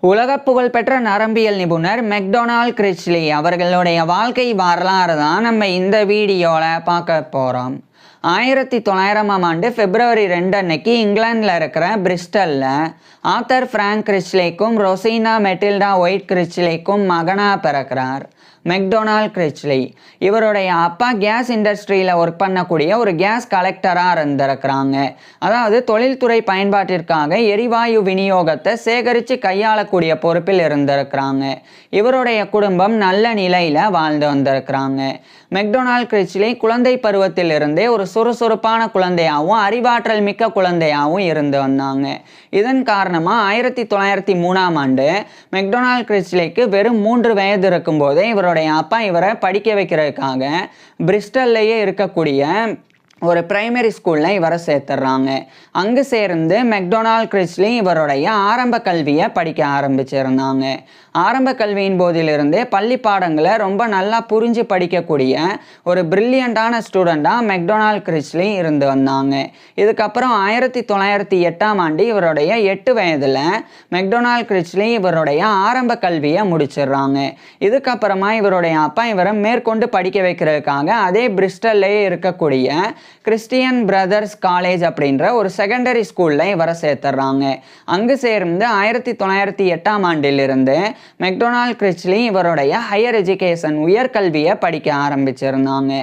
உலக புகழ்பெற்ற நரம்பியல் நிபுணர் மெக்டொனால்ட் கிரிச்லி அவர்களுடைய வாழ்க்கை வரலாறு தான் நம்ம இந்த வீடியோவில் பார்க்க போகிறோம். 1900ஆம் ஆண்டு பிப்ரவரி 2 அன்னைக்கு இங்கிலாந்தில் இருக்கிற பிரிஸ்டலில் ஆத்தர் ஃப்ராங்க் கிரிச்லிக்கும் ரொசீனா மெட்டில்டா ஒயிட் கிரிச்லிக்கும் மகனாக பிறக்கிறார் மெக்டொனால்ட் கிரிச்லி. இவருடைய அப்பா கேஸ் இண்டஸ்ட்ரியில் ஒர்க் பண்ணக்கூடிய ஒரு கேஸ் கலெக்டராக இருந்திருக்கிறாங்க. அதாவது தொழில்துறை பயன்பாட்டிற்காக எரிவாயு விநியோகத்தை சேகரித்து கையாளக்கூடிய பொறுப்பில் இருந்திருக்கிறாங்க. இவருடைய குடும்பம் நல்ல நிலையில் வாழ்ந்து வந்திருக்கிறாங்க. மெக்டொனால்ட் கிரிச்லி குழந்தை பருவத்திலிருந்தே ஒரு சுறுசுறுப்பான குழந்தையாகவும் அறிவாற்றல் மிக்க குழந்தையாகவும் இருந்து வந்தாங்க. இதன் காரணமாக 1903ஆம் ஆண்டு மெக்டொனால்ட் கிரிச்லிக்கு வெறும் 3 வயது இருக்கும்போதே இவருடைய அப்பா இவரை படிக்க வைக்கிறதுக்காக பிரிஸ்டல்லையே இருக்கக்கூடிய ஒரு பிரைமரி ஸ்கூலில் இவரை சேர்த்துடுறாங்க. அங்கே சேர்ந்து மெக்டொனால்ட் கிரிச்லி இவருடைய ஆரம்ப கல்வியை படிக்க ஆரம்பிச்சிருந்தாங்க. ஆரம்ப கல்வியின் போதிலிருந்தே பள்ளி பாடங்களை ரொம்ப நல்லா புரிஞ்சு படிக்கக்கூடிய ஒரு பிரில்லியண்டான ஸ்டூடெண்ட்டாக மெக்டொனால்ட் கிரிச்லி இருந்து வந்தாங்க. இதுக்கப்புறம் 1908ஆம் ஆண்டு இவருடைய 8 வயதில் மெக்டொனால்ட் கிரிச்லி இவருடைய ஆரம்ப கல்வியை முடிச்சிடுறாங்க. இதுக்கப்புறமா இவருடைய அப்பா இவரை மேற்கொண்டு படிக்க வைக்கிறதுக்காக அதே பிரிஸ்டல்லையே இருக்கக்கூடிய கிறிஸ்டியன் பிரதர்ஸ் காலேஜ் அப்படின்ற ஒரு செகண்டரி ஸ்கூலில் இவரை சேர்த்துறாங்க. அங்கு சேர்ந்து 1908ஆம் ஆண்டிலிருந்து மெக்டொனால்ட் கிரிச்லி இவருடைய ஹையர் எஜுகேஷன் உயர்கல்வியை படிக்க ஆரம்பிச்சிருந்தாங்க.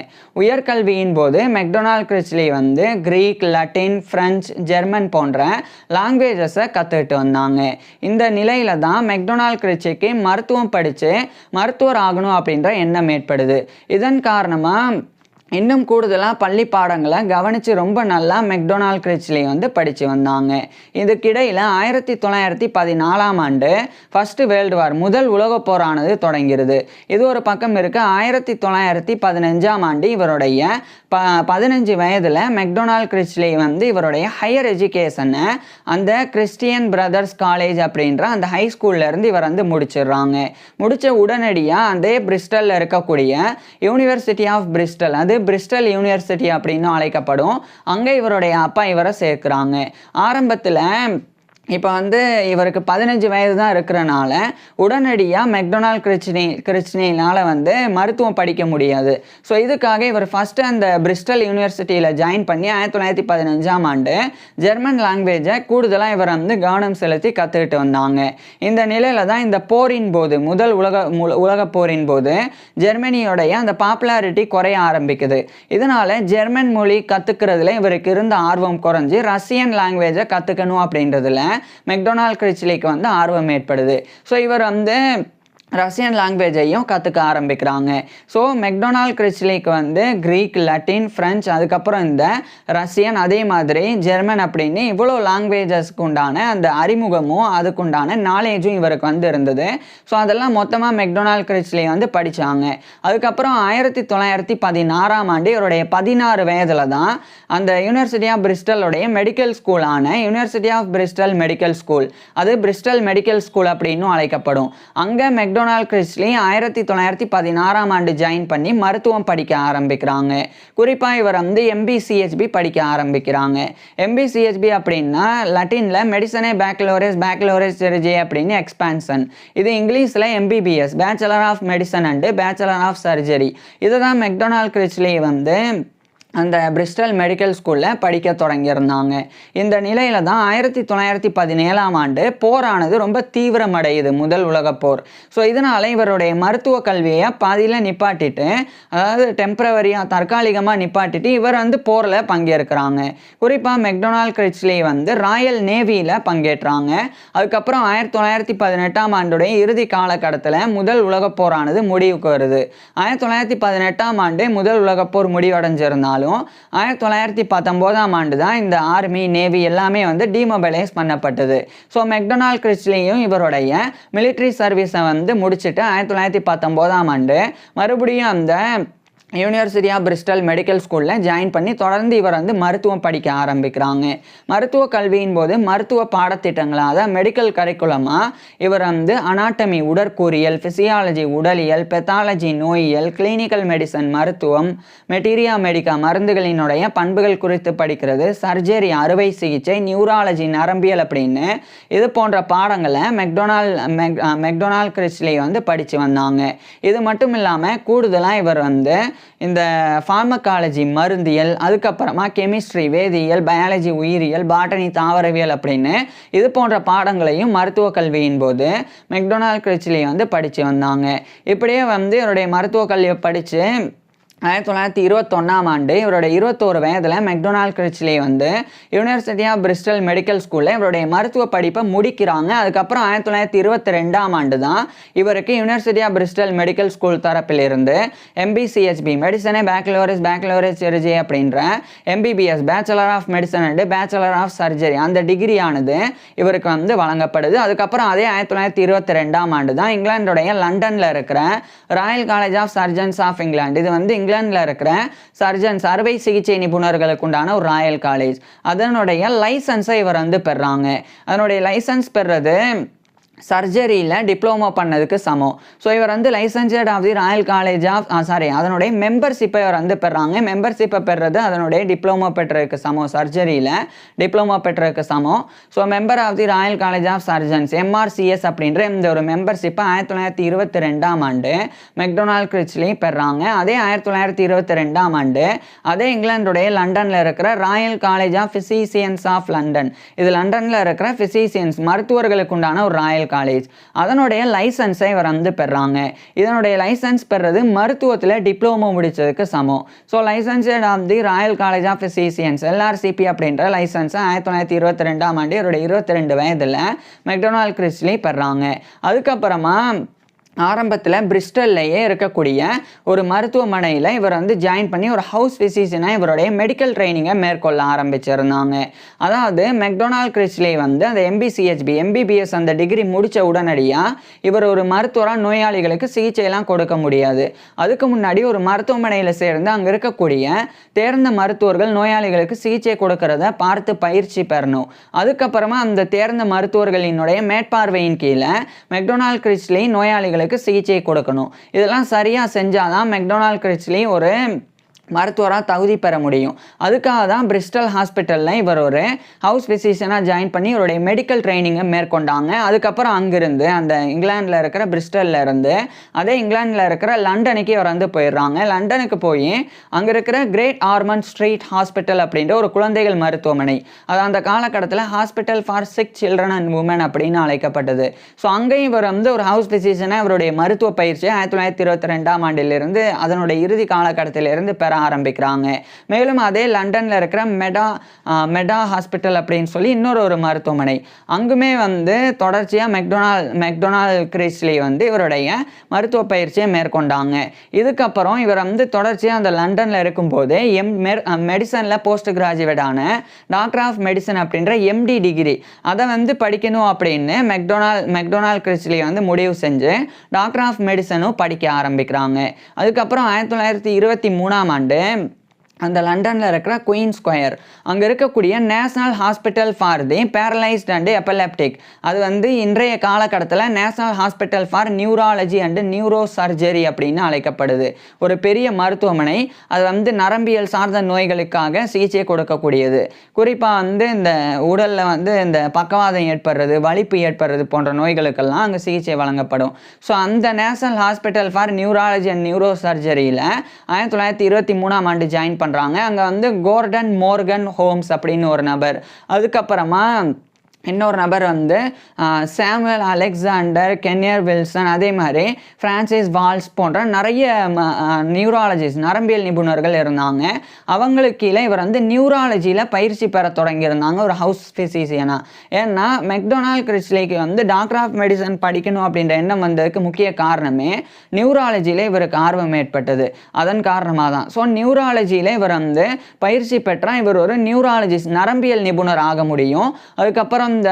உயர்கல்வியின் போது Macdonald Critchley Greek, Latin, French, German போன்ற லாங்குவேஜஸை கற்றுக்கிட்டு வந்தாங்க. இந்த நிலையில தான் மெக்டொனால்ட் கிரிச்லிக்கு மருத்துவம் படித்து மருத்துவர் ஆகணும் அப்படின்ற எண்ணம் ஏற்படுது. இதன் காரணமாக இன்னும் கூடுதலாக பள்ளி பாடங்களை கவனித்து ரொம்ப நல்லா மெக்டொனால்ட் கிரிச்லி படித்து வந்தாங்க. இதுக்கிடையில் 1914ஆம் ஆண்டு ஃபர்ஸ்ட் வேர்ல்டு வார் முதல் உலகப் போரானது தொடங்கிறது. இது ஒரு பக்கம் இருக்க 1915ஆம் ஆண்டு இவருடைய 15 வயதில் மெக்டொனால்ட் கிரிச்லி இவருடைய ஹையர் எஜுகேஷனை அந்த கிறிஸ்டியன் பிரதர்ஸ் காலேஜ் அப்படின்ற அந்த ஹை ஸ்கூல்லேருந்து இவர் முடிச்சிடுறாங்க. முடித்த உடனடியாக அதே பிரிஸ்டலில் இருக்கக்கூடிய யூனிவர்சிட்டி ஆஃப் பிரிஸ்டல், அது பிரிஸ்டல் யூனிவர்சிட்டி அப்படின்னு அழைக்கப்படும், அங்கே இவருடைய அப்பா இவரை சேர்க்குறாங்க. ஆரம்பத்தில் இப்போ இவருக்கு 15 வயது தான் இருக்கிறனால உடனடியாக மெக்டொனால்ட் கிரிச்லினால் மருத்துவம் படிக்க முடியாது. ஸோ இதுக்காக இவர் ஃபஸ்ட்டு அந்த பிரிஸ்டல் யூனிவர்சிட்டியில் ஜாயின் பண்ணி 1915ஆம் ஆண்டு ஜெர்மன் லாங்குவேஜை கூடுதலாக இவர் கவனம் செலுத்தி கற்றுக்கிட்டு வந்தாங்க. இந்த நிலையில் தான் இந்த போரின் போது, முதல் உலக போரின் போது ஜெர்மனியோடைய அந்த பாப்புலாரிட்டி குறைய ஆரம்பிக்குது. இதனால் ஜெர்மன் மொழி கற்றுக்கிறதுல இவருக்கு இருந்த ஆர்வம் குறைஞ்சி ரஷ்யன் லாங்குவேஜை கற்றுக்கணும் அப்படின்றதுல மெக்டொனால்ட் கிரிச்லிக்கு ஆர்வம் ஏற்படுது. ஸோ இவர் ரஷ்யன் லாங்குவேஜையும் கற்றுக்க ஆரம்பிக்கிறாங்க. ஸோ மெக்டொனால்ட் கிரிச்லிக்கு கிரீக், லட்டின், ஃப்ரெஞ்சு, அதுக்கப்புறம் இந்த ரஷ்யன், அதே மாதிரி ஜெர்மன் அப்படின்னு இவ்வளோ லாங்குவேஜஸ்க்கு உண்டான அந்த அறிமுகமும் அதுக்குண்டான நாலேஜும் இவருக்கு இருந்தது. ஸோ அதெல்லாம் மொத்தமாக மெக்டொனால்ட் கிரிச்லி படித்தாங்க. அதுக்கப்புறம் 1916ஆம் ஆண்டு இவருடைய 16 வயதில் தான் அந்த யூனிவர்சிட்டி ஆஃப் பிரிஸ்டலுடைய மெடிக்கல் ஸ்கூலான university of Bristol medical school, அது பிரிஸ்டல் மெடிக்கல் ஸ்கூல் அப்படின்னு அழைக்கப்படும், அங்கே மெக்டொனால்ட் கிரிச்லி 1916ஆம் ஆண்டு ஜாயின் பண்ணி மருத்துவம் படிக்க ஆரம்பிக்கிறாங்க. குறிப்பாக இவர் MBCHB படிக்க ஆரம்பிக்கிறாங்க. MBCHB அப்படின்னா லட்டினில் மெடிசனே பேக்லோரஸ் சர்ஜரி அப்படின்னு எக்ஸ்பான்ஷன். இது இங்கிலீஷில் MBBS, bachelor of medicine and bachelor of surgery. இதுதான் மெக்டொனால்ட் கிரிச்லி அந்த பிரிஸ்டல் மெடிக்கல் ஸ்கூலில் படிக்க தொடங்கியிருந்தாங்க. இந்த நிலையில் தான் 1917ஆம் ஆண்டு போரானது ரொம்ப தீவிரமடையுது, முதல் உலகப் போர். ஸோ இதனால் இவருடைய மருத்துவ கல்வியை பாதியில் நிப்பாட்டிட்டு, அதாவது டெம்பரவரியாக தற்காலிகமாக நிப்பாட்டிட்டு இவர் போரில் பங்கேற்கிறாங்க. குறிப்பாக மெக்டொனால்ட் கிரிச்லி ராயல் நேவியில் பங்கேற்றாங்க. அதுக்கப்புறம் 1918ஆம் ஆண்டுடைய இறுதி காலகட்டத்தில் முதல் உலகப் போரானது முடிவுக்கு வருது. 1918ஆம் ஆண்டு முதல் உலகப் போர் முடிவடைஞ்சிருந்தாலும் 1919ஆம் ஆண்டு தான் இந்த ஆர்மி, நேவி எல்லாமே டிமொபைலைஸ் பண்ணப்பட்டது. ஸோ மெக்டொனால்ட் கிரிச்லியும் இவருடைய மிலிட்ரி சர்வீஸை முடிச்சுட்டு 1919ஆம் ஆண்டு மறுபடியும் அந்த யூனிவர்சிட்டி ஆஃப் பிரிஸ்டல் மெடிக்கல் ஸ்கூலில் ஜாயின் பண்ணி தொடர்ந்து இவர் வந்து மருத்துவம் படிக்க ஆரம்பிக்கிறாங்க. மருத்துவ கல்வியின் போது மருத்துவ பாடத்திட்டங்களாக அதாவது மெடிக்கல் கரிக்குலமாக இவர் வந்து அனாட்டமி உடற்கூறியல், ஃபிசியாலஜி உடலியல், பெத்தாலஜி நோயியல், கிளினிக்கல் மெடிசன் மருத்துவம், மெட்டீரியா மெடிக்கா மருந்துகளினுடைய பண்புகள் குறித்து படிக்கிறது, சர்ஜரி அறுவை சிகிச்சை, நியூராலஜி நரம்பியல் அப்படின்னு இது போன்ற பாடங்களை மெக்டொனால்ட் கிரிச்லி வந்து படித்து வந்தாங்க. இது மட்டும் இல்லாமல் கூடுதலாக இவர் வந்து இந்த ஃபார்மகாலஜி மருந்தியல், அதுக்கப்புறமா கெமிஸ்ட்ரி வேதியியல், பயாலஜி உயிரியல், பாட்டனி தாவரவியல் அப்படின்னு இது போன்ற பாடங்களையும் மருத்துவ கல்வியின் போது மெக்டொனால்ட் கிரிச்லி வந்து படித்து வந்தாங்க. இப்படியே வந்து இவருடைய மருத்துவ கல்வியை படித்து 1921ஆம் ஆண்டு இவருடைய 21 வயதில் மெக்டொனால்ட் கிரிச்லி வந்து யூனிவர்சிட்டி ஆஃப் பிரிஸ்டல் மெடிக்கல் ஸ்கூலில் இவருடைய மருத்துவ படிப்பை முடிக்கிறாங்க. அதுக்கப்புறம் 1922ஆம் ஆண்டு தான் இவருக்கு university of Bristol medical school தரப்பிலிருந்து MBCHB மெடிசனே பேக்கலோரிஸ் சர்ஜரி அப்படின்ற MBBS bachelor of medicine and bachelor of surgery அந்த டிகிரியானது இவருக்கு வந்து வழங்கப்படுது. அதுக்கப்புறம் அதே 1922ஆம் ஆண்டு தான் இங்கிலாந்துடைய லண்டனில் இருக்கிற royal college of surgeons of England, இது வந்து இங்கிலாந்தில் இருக்கிற சர்ஜன்ஸ் அறுவை சிகிச்சை நிபுணர்களுக்கு உண்டான ஒரு ராயல் காலேஜ், அதனுடைய லைசன்ஸை இவர் வந்து பெறாங்க. அதனுடைய லைசன்ஸ் பெறது சர்ஜரியில் டிப்ளமோ பண்ணதுக்கு சமம். ஸோ இவர் வந்து licentiate of the royal college of அதனுடைய மெம்பர்ஷிப்பை இவர் வந்து பெறாங்க. மெம்பர்ஷிப்பை பெறது அதனுடைய டிப்ளமோ பெற்றதுக்கு சமம், சர்ஜரியில் டிப்ளமோ பெற்றதுக்கு சமம். So member of the royal college of surgeons MRCS அப்படின்ற இந்த ஒரு மெம்பர்ஷிப்பை 1922ஆம் ஆண்டு மெக்டொனால்ட் கிரிச்லி பெறாங்க. அதே 1922ஆம் ஆண்டு அதே இங்கிலாந்துடைய லண்டனில் இருக்கிற royal college of physicians of London, இது லண்டனில் இருக்கிற ஃபிசிசியன்ஸ் மருத்துவர்களுக்கு உண்டான ஒரு ராயல் காலேஜ், அதனுடைய லைசன்ஸை இவர் வந்து பெறாங்க. இதனுடைய லைசன்ஸ் பெறது மருத்துவத்தில் டிப்ளமோ முடிச்சதுக்கு சமம். So licentiate of the royal college of physicians LRCP அப்படின்ற லைசன்ஸை 1922ஆம் ஆண்டு இவருடைய 22 வயதில் மெக்டொனால்ட் கிரிச்லி பெறாங்க. அதுக்கப்புறமா ஆரம்பத்தில் பிரிஸ்டல்லையே இருக்கக்கூடிய ஒரு மருத்துவமனையில் இவர் வந்து ஜாயின் பண்ணி ஒரு ஹவுஸ் ஃபிசிஷியனாக இவருடைய மெடிக்கல் ட்ரைனிங்கை மேற்கொள்ள ஆரம்பிச்சிருந்தாங்க. அதாவது மெக்டொனால்ட் கிரிச்லி வந்து அந்த MBCHB MBBS அந்த டிகிரி முடித்த உடனடியாக இவர் ஒரு மருத்துவராக நோயாளிகளுக்கு சிகிச்சையெல்லாம் கொடுக்க முடியாது. அதுக்கு முன்னாடி ஒரு மருத்துவமனையில் சேர்ந்து அங்கே இருக்கக்கூடிய தேர்ந்த மருத்துவர்கள் நோயாளிகளுக்கு சிகிச்சை கொடுக்கறத பார்த்து பயிற்சி பெறணும். அதுக்கப்புறமா அந்த தேர்ந்த மருத்துவர்களினுடைய மேற்பார்வையின் கீழே மெக்டொனால்ட் கிரிச்லி நோயாளிகளுக்கு சிகிச்சை கொடுக்கணும். இதெல்லாம் சரியா செஞ்சாதான் மெக்டொனால்ட் கிரிச்லி ஒரு மருத்துவராக தகுதி பெற முடியும். அதுக்காக தான் பிரிஸ்டல் ஹாஸ்பிட்டலில் இவர் ஒரு ஹவுஸ் ஃபிசிஷியனாக ஜாயின் பண்ணி இவருடைய மெடிக்கல் ட்ரைனிங்கை மேற்கொண்டாங்க. அதுக்கப்புறம் அங்கிருந்து அந்த இங்கிலாந்தில் இருக்கிற பிரிஸ்டலில் இருந்து அதே இங்கிலாந்தில் இருக்கிற லண்டனுக்கு இவர் வந்து போயிடுறாங்க. லண்டனுக்கு போய் அங்கே இருக்கிற கிரேட் ஆர்மண்ட் ஸ்ட்ரீட் ஹாஸ்பிட்டல் அப்படின்ற ஒரு குழந்தைகள் மருத்துவமனை, அது அந்த காலகட்டத்தில் hospital for sick children and women அப்படின்னு அழைக்கப்பட்டது. ஸோ அங்கேயும் இவர் வந்து ஒரு ஹவுஸ் ஃபிசிஷியனாக இவருடைய மருத்துவ பயிற்சியை 1922ஆம் ஆண்டிலிருந்து அதனுடைய இறுதி காலகட்டத்திலிருந்து பெற ஆரம்பிக்கிறாங்க. மேலும் அதே லண்டனில் இருக்கிற மெடா ஹாஸ்பிட்டல் அப்படின்னு சொல்லி இன்னொரு மருத்துவமனை, அங்குமே வந்து தொடர்ச்சியாக மெக்டொனால்ட் கிரிச்லி வந்து இவருடைய மருத்துவ பயிற்சியை மேற்கொண்டாங்க. இதுக்கப்புறம் இவர் வந்து தொடர்ச்சியாக அந்த லண்டனில் இருக்கும்போது மெடிசனில் போஸ்ட் கிராஜுவேட்டான டாக்டர் ஆஃப் மெடிசன் அப்படின்ற MD டிகிரி அதை வந்து படிக்கணும் அப்படின்னு மெக்டொனால்ட் கிரிச்லி வந்து முடிவு செஞ்சு டாக்டர் ஆஃப் மெடிசனும் படிக்க ஆரம்பிக்கிறாங்க. அதுக்கப்புறம் 1923ஆம் ஆண்டு அந்த லண்டனில் இருக்கிற குயின் ஸ்கொயர் அங்கே இருக்கக்கூடிய national hospital for the paralysed and epileptic, அது வந்து இன்றைய காலகட்டத்தில் national hospital for neurology and neuro surgery அப்படின்னு அழைக்கப்படுது. ஒரு பெரிய மருத்துவமனை, அது வந்து நரம்பியல் சார்ந்த நோய்களுக்காக சிகிச்சை கொடுக்கக்கூடியது. குறிப்பாக வந்து இந்த உடலில் வந்து இந்த பக்கவாதம் ஏற்படுறது, வலிப்பு ஏற்படுறது போன்ற நோய்களுக்கெல்லாம் அங்கே சிகிச்சை வழங்கப்படும். ஸோ அந்த national hospital for neurology and neuro சர்ஜரியில் 1923ஆம் ஆண்டு ஜாயின் பண்ணுறாங்க. அங்கே வந்து கோர்டன் மோர்கன் ஹோம்ஸ் அப்படின்னு ஒரு நபர், அதுக்கப்புறமா இன்னொரு நபர் வந்து சாமுவேல் அலெக்சாண்டர், கென்யர் வில்சன், அதே மாதிரி ஃப்ரான்சிஸ் வால்ஸ் போன்ற நிறைய நியூராலஜிஸ்ட் நரம்பியல் நிபுணர்கள் இருந்தாங்க. அவங்களுக்கு கீழே இவர் வந்து நியூராலஜியில் பயிற்சி பெற தொடங்கியிருந்தாங்க ஒரு ஹவுஸ் ஃபிசிஷியனாக. ஏன்னா மெக்டொனால்ட் கிரிச்லிக்கு வந்து டாக்டர் ஆஃப் மெடிசன் படிக்கணும் அப்படின்ற எண்ணம் வந்ததுக்கு முக்கிய காரணமே நியூராலஜியில் இவருக்கு ஆர்வம் ஏற்பட்டது. அதன் காரணமாக தான். ஸோ நியூராலஜியில் இவர் வந்து பயிற்சி பெற்றால் இவர் ஒரு நியூராலஜிஸ்ட் நரம்பியல் நிபுணர் ஆக முடியும். அதுக்கப்புறம் இந்த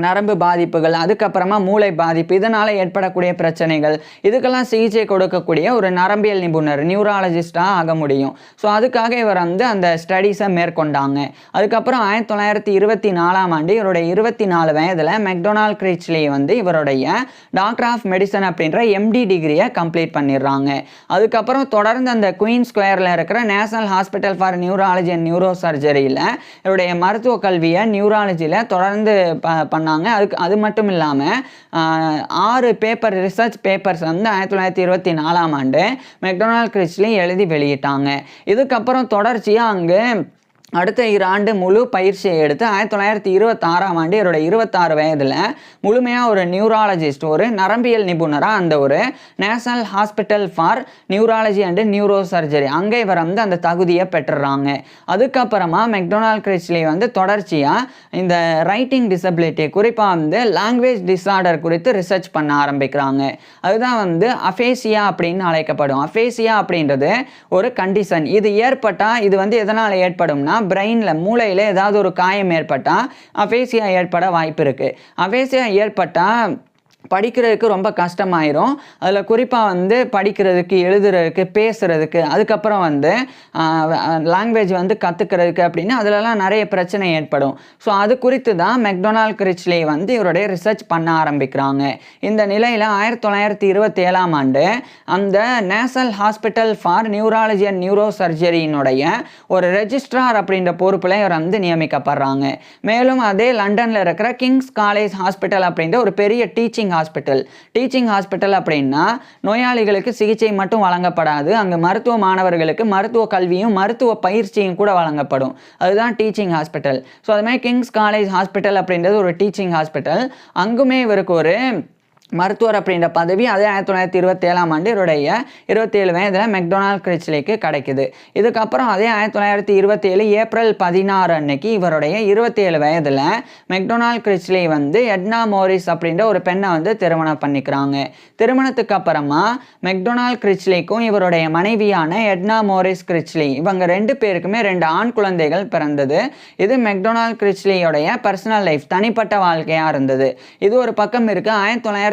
நரம்பு பாதிப்புகள், அதுக்கப்புறமா மூளை பாதிப்பு, இதனால் ஏற்படக்கூடிய பிரச்சனைகள், இதுக்கெல்லாம் சிகிச்சை கொடுக்கக்கூடிய ஒரு நரம்பியல் நிபுணர், நியூராலஜிஸ்டாக ஆக முடியும். ஸோ அதுக்காக இவர் வந்து அந்த ஸ்டடீஸை மேற்கொண்டாங்க. அதுக்கப்புறம் 1924ஆம் ஆண்டு இவருடைய 24 வயதில் மெக்டொனால்ட் கிரிச்லி வந்து இவருடைய டாக்டர் ஆஃப் மெடிசன் அப்படின்ற எம்டி டிகிரியை கம்ப்ளீட் பண்ணிடுறாங்க. அதுக்கப்புறம் தொடர்ந்து அந்த குயின் ஸ்கொயரில் இருக்கிற national hospital for neurology and neuro சர்ஜரியில் இவருடைய மருத்துவ கல்வியை நியூராலஜியில் தொடர்ந்து அது மட்டும் இல்லாமல் 6 ரிசர்ச் பேப்பர்ஸ் வந்து 1924ஆம் ஆண்டு மெக்டொனால்ட் கிரிச்லி எழுதி வெளியிட்டாங்க. இதுக்கப்புறம் தொடர்ச்சியாக அங்கே அடுத்த 2 ஆண்டு முழு பயிற்சியை எடுத்து 1926ஆம் ஆண்டு இவருடைய 26 வயதில் முழுமையாக ஒரு நியூராலஜிஸ்ட், ஒரு நரம்பியல் நிபுணராக அந்த ஒரு national hospital for neurology and neuro surgery அங்கே இவர் வந்து அந்த தகுதியை பெற்றுறாங்க. அதுக்கப்புறமா மெக்டொனால்ட் கிரிச்லி வந்து தொடர்ச்சியாக இந்த ரைட்டிங் டிசபிலிட்டி, குறிப்பாக வந்து லாங்குவேஜ் டிஸார்டர் குறித்து ரிசர்ச் பண்ண ஆரம்பிக்கிறாங்க. அதுதான் வந்து அஃபேசியா அப்படின்னு அழைக்கப்படும். அஃபேசியா அப்படின்றது ஒரு கண்டிஷன். இது ஏற்பட்டால் இது வந்து எதனால் ஏற்படும்னா பிரெயினில், மூளையில் ஏதாவது ஒரு காயம் ஏற்பட்டால் அஃபேசியா ஏற்பட வாய்ப்பு இருக்குது. அஃபேசியா ஏற்பட்டால் படிக்கிறதுக்கு ரொம்ப கஷ்டமாயிரும். அதில் குறிப்பாக வந்து படிக்கிறதுக்கு, எழுதுறதுக்கு, பேசுகிறதுக்கு, அதுக்கப்புறம் வந்து லாங்குவேஜ் வந்து கற்றுக்கிறதுக்கு அப்படின்னு அதிலலாம் நிறைய பிரச்சனை ஏற்படும். ஸோ அது குறித்து தான் மெக்டொனால்ட் கிரிச்லி வந்து இவருடைய ரிசர்ச் பண்ண ஆரம்பிக்கிறாங்க. இந்த நிலையில் 1927ஆம் ஆண்டு அந்த national hospital for neurology and neuro சர்ஜரியினுடைய ஒரு ரெஜிஸ்ட்ரார் அப்படின்ற பொறுப்பில் இவர் வந்து நியமிக்கப்படுறாங்க. மேலும் அதே லண்டனில் இருக்கிற கிங்ஸ் காலேஜ் ஹாஸ்பிட்டல் அப்படின்ற ஒரு பெரிய டீச்சிங் ஹாஸ்பிட்டல் அப்படின்னா நோயாளிகளுக்கு சிகிச்சை மட்டும் வழங்கப்படாது, அங்கே மருத்துவ மாணவர்களுக்கு மருத்துவ கல்வியும் மருத்துவ பயிற்சியும் கூட வழங்கப்படும். அதுதான் டீச்சிங் ஹாஸ்பிட்டல். ஸோ அதுமாதிரி கிங்ஸ் காலேஜ் ஹாஸ்பிட்டல் அப்படின்றது ஒரு டீச்சிங் ஹாஸ்பிட்டல். அங்குமே இவருக்கு ஒரு மருத்துவர் அப்படின்ற பதவி அதே 1927ஆம் ஆண்டு இவருடைய 27 வயதில் மெக்டொனால்ட் கிரிச்லிக்கு கிடைக்குது. இதுக்கப்புறம் அதே 1927 ஏப்ரல் 16 அன்னைக்கு இவருடைய 27 வயதில் மெக்டொனால்ட் கிரிச்லி வந்து எட்னா மோரிஸ் அப்படின்ற ஒரு பெண்ணை வந்து திருமணம் பண்ணிக்கிறாங்க. திருமணத்துக்கு அப்புறமா மெக்டொனால்ட் கிரிச்லிக்கும் இவருடைய மனைவியான எட்னா மோரிஸ் கிரிச்லி இவங்க 2 பேருக்குமே 2 ஆண் குழந்தைகள் பிறந்தது. இது மெக்டொனால்ட் கிரிச்லியோடைய பர்சனல் லைஃப், தனிப்பட்ட வாழ்க்கையாக இருந்தது. இது ஒரு பக்கம் இருக்கு.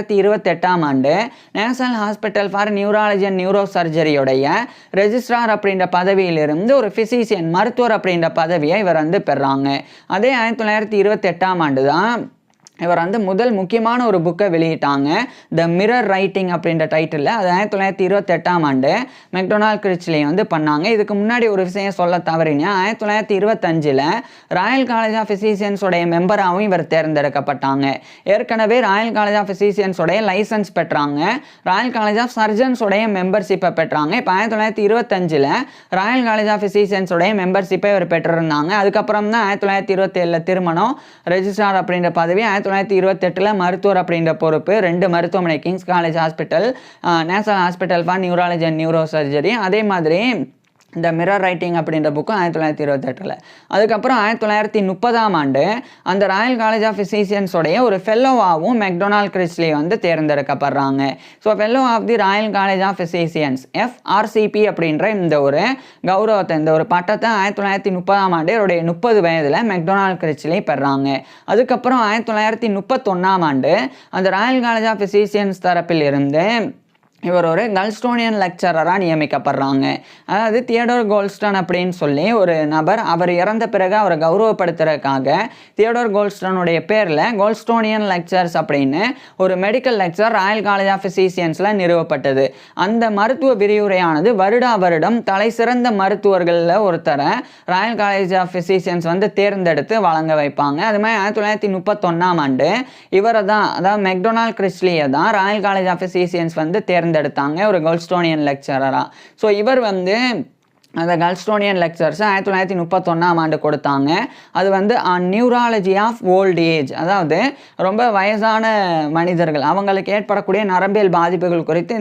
1928ஆம் ஆண்டு national hospital for neurology and neuro சர்ஜரியோடைய ரெஜிஸ்ட்ரார் அப்படின்ற பதவியிலிருந்து ஒரு ஃபிசிஷியன், மருத்துவர் அப்படின்ற பதவியை இவர் வந்து பெறாங்க. அதே 1928ஆம் ஆண்டு தான் இவர் வந்து முதல் முக்கியமான ஒரு புக்கை வெளியிட்டாங்க, த மிரர் ரைட்டிங் அப்படின்ற டைட்டிலில். அது 1928ஆம் ஆண்டு மெக்டொனால்ட் கிரிச்லி வந்து பண்ணாங்க. இதுக்கு முன்னாடி ஒரு விஷயம் சொல்ல தவறினேன். 1925 ராயல் காலேஜ் ஆஃப் ஃபிசிஷியன்ஸோடைய மெம்பராகவும் இவர் தேர்ந்தெடுக்கப்பட்டாங்க. ஏற்கனவே ராயல் காலேஜ் ஆஃப் ஃபிசிஷியன்ஸோடைய லைசன்ஸ் பெற்றாங்க, ராயல் காலேஜ் ஆஃப் சர்ஜன்ஸோடைய மெம்பர்ஷிப்பை பெற்றாங்க. இப்போ 1925 ராயல் காலேஜ் ஆஃப் ஃபிசிஷியன்ஸோடைய மெம்பர்ஷிப்பை இவர் பெற்றிருந்தாங்க. அதுக்கப்புறம் தான் 1927 திருமணம், ரெஜிஸ்ட்ரார் அப்படின்ற பதவி, 1928 மருத்துவர் அப்படின்ற பொறுப்பு, 2 மருத்துவமனை, Kings college hospital, national hospital for neurology and neuro surgery. அதே மாதிரி இந்த மிரர் ரைட்டிங் அப்படின்ற புக்கும் 1928. அதுக்கப்புறம் 1930ஆம் ஆண்டு அந்த ராயல் காலேஜ் ஆஃப் ஃபிசிஷியன்ஸோடைய ஒரு ஃபெல்லோவாகவும் மெக்டொனால்ட் கிரிச்லி வந்து தேர்ந்தெடுக்கப்படுறாங்க. So fellow of the royal college of physicians, FRCP அப்படின்ற இந்த ஒரு கௌரவத்தை, இந்த ஒரு பட்டத்தை 1930ஆம் ஆண்டு இவருடைய 30 வயதில் மெக்டொனால்ட் கிரிச்லி பெறாங்க. அதுக்கப்புறம் 1931ஆம் ஆண்டு அந்த ராயல் காலேஜ் ஆஃப் ஃபிசிஷியன்ஸ் தரப்பில் இருந்து இவர் ஒரு கல்ஸ்டோனியன் லெக்சரராக நியமிக்கப்படுறாங்க. அதாவது தியோடோர் கோல்ஸ்டன் அப்படின்னு சொல்லி ஒரு நபர், அவர் இறந்த பிறகு அவரை கௌரவப்படுத்துறதுக்காக தியோடோர் கோல்ஸ்டனுடைய பேரில் கோல்ஸ்டோனியன் லெக்சர்ஸ் அப்படின்னு ஒரு medical lecture royal college of ஃபிசிஷியன்ஸில் நிறுவப்பட்டது. அந்த மருத்துவ விரிவுரையானது வருடம் தலை சிறந்த மருத்துவர்களில் ஒருத்தரை ராயல் காலேஜ் ஆஃப் ஃபிசிஷியன்ஸ் வந்து தேர்ந்தெடுத்து வழங்க வைப்பாங்க. அது மாதிரி 1931ஆம் ஆண்டு இவரை தான், அதாவது மெக்டொனால்ட் கிரிச்லியை தான் ராயல் காலேஜ் ஆஃப் ஃபிசிஷியன்ஸ் வந்து தேர்ந்தெடுத்தாங்க ஒரு கோல்ஸ்டோனியன் லெக்சரரா. ஸோ இவர் வந்து அந்த கல்ஸ்டோனியன் லெக்சர்ஸ் 1931ஆம் ஆண்டு கொடுத்தாங்க. அது வந்து நியூராலஜி ஆஃப் ஓல்ட் ஏஜ், அதாவது ரொம்ப வயசான மனிதர்கள் அவங்களுக்கு ஏற்படக்கூடிய நரம்பியல் பாதிப்புகள் குறித்து